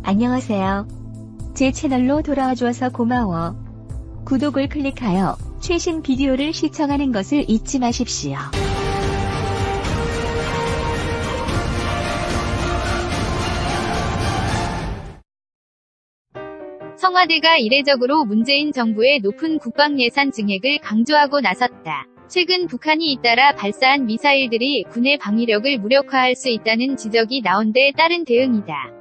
안녕하세요. 제 채널로 돌아와 주어서 고마워. 구독을 클릭하여 최신 비디오를 시청하는 것을 잊지 마십시오. 청와대가 이례적으로 문재인 정부의 높은 국방 예산 증액을 강조하고 나섰다. 최근 북한이 잇따라 발사한 미사일들이 군의 방위력을 무력화할 수 있다는 지적이 나온 데 따른 대응이다.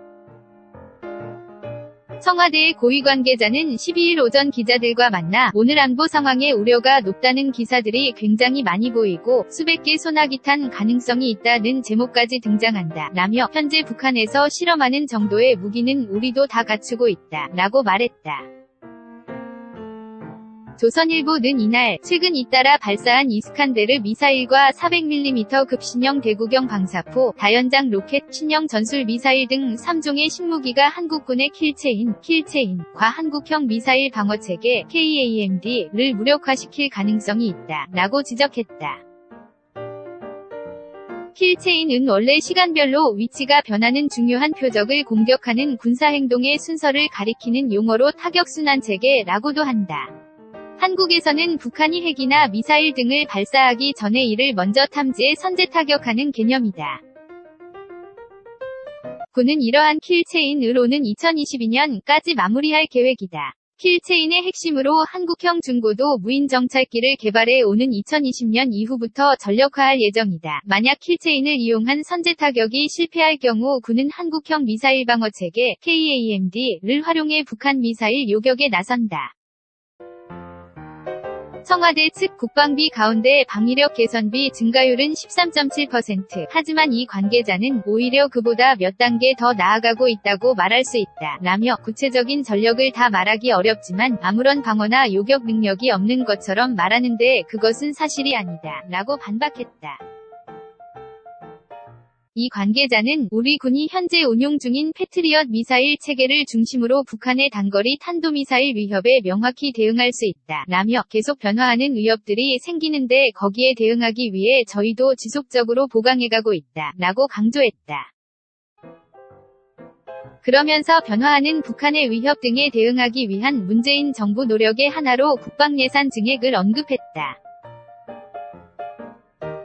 청와대의 고위 관계자는 12일 오전 기자들과 만나 오늘 안보 상황에 우려가 높다는 기사들이 굉장히 많이 보이고 수백 개 소나기 탄 가능성이 있다는 제목까지 등장한다 라며 현재 북한에서 실험하는 정도의 무기는 우리도 다 갖추고 있다 라고 말했다. 조선일보는 이날 최근 잇따라 발사한 이스칸데르 미사일과 400mm 급신형 대구경 방사포, 다연장 로켓, 신형 전술 미사일 등 3종의 신무기가 한국군의 킬체인과 한국형 미사일 방어체계 KAMD를 무력화시킬 가능성이 있다 라고 지적했다. 킬체인은 원래 시간별로 위치가 변하는 중요한 표적을 공격하는 군사행동의 순서를 가리키는 용어로 타격순환체계라고도 한다. 한국에서는 북한이 핵이나 미사일 등을 발사하기 전에 이를 먼저 탐지해 선제 타격하는 개념이다. 군은 이러한 킬체인으로는 2022년까지 마무리할 계획이다. 킬체인의 핵심으로 한국형 중고도 무인 정찰기를 개발해 오는 2020년 이후부터 전력화할 예정이다. 만약 킬체인을 이용한 선제 타격이 실패할 경우 군은 한국형 미사일 방어체계 KAMD를 활용해 북한 미사일 요격에 나선다. 청와대 측 국방비 가운데 방위력 개선비 증가율은 13.7%. 하지만 이 관계자는 오히려 그보다 몇 단계 더 나아가고 있다고 말할 수 있다 라며 구체적인 전력을 다 말하기 어렵지만 아무런 방어나 요격 능력이 없는 것처럼 말하는데 그것은 사실이 아니다 라고 반박했다. 이 관계자는 우리 군이 현재 운용 중인 패트리엇 미사일 체계를 중심으로 북한의 단거리 탄도미사일 위협에 명확히 대응할 수 있다 라며 계속 변화하는 위협들이 생기는데 거기에 대응하기 위해 저희도 지속적으로 보강해가고 있다 라고 강조했다. 그러면서 변화하는 북한의 위협 등에 대응하기 위한 문재인 정부 노력의 하나로 국방 예산 증액을 언급했다.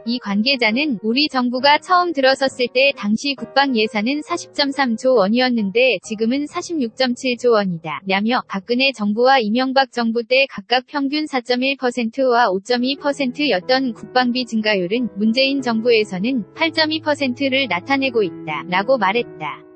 이 관계자는 우리 정부가 처음 들어섰을 때 당시 국방 예산은 40.3조 원이었는데 지금은 46.7조 원이다 라며 박근혜 정부와 이명박 정부 때 각각 평균 4.1%와 5.2%였던 국방비 증가율은 문재인 정부에서는 8.2%를 나타내고 있다 라고 말했다.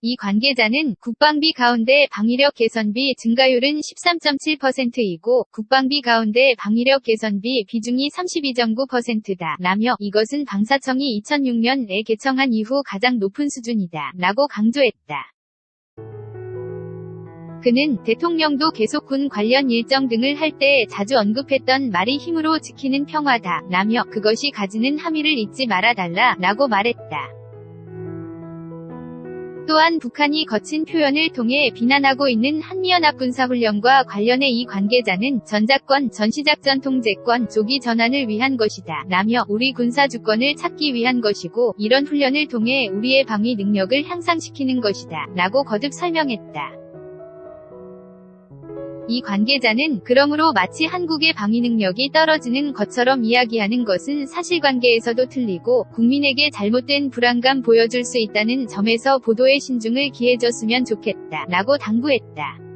이 관계자는 국방비 가운데 방위력 개선비 증가율은 13.7%이고 국방비 가운데 방위력 개선비 비중이 32.9%다 라며 이것은 방사청이 2006년에 개청한 이후 가장 높은 수준이다 라고 강조했다. 그는 대통령도 계속 군 관련 일정 등을 할 때 자주 언급했던 말이 힘으로 지키는 평화다 라며 그것이 가지는 함의를 잊지 말아달라 라고 말했다. 또한 북한이 거친 표현을 통해 비난하고 있는 한미연합군사훈련과 관련해 이 관계자는 전작권, 전시작전 통제권, 조기 전환을 위한 것이다 라며 우리 군사주권을 찾기 위한 것이고 이런 훈련을 통해 우리의 방위 능력을 향상시키는 것이다 라고 거듭 설명했다. 이 관계자는 그러므로 마치 한국의 방위 능력이 떨어지는 것처럼 이야기하는 것은 사실관계에서도 틀리고 국민에게 잘못된 불안감 보여줄 수 있다는 점에서 보도에 신중을 기해줬으면 좋겠다 라고 당부했다.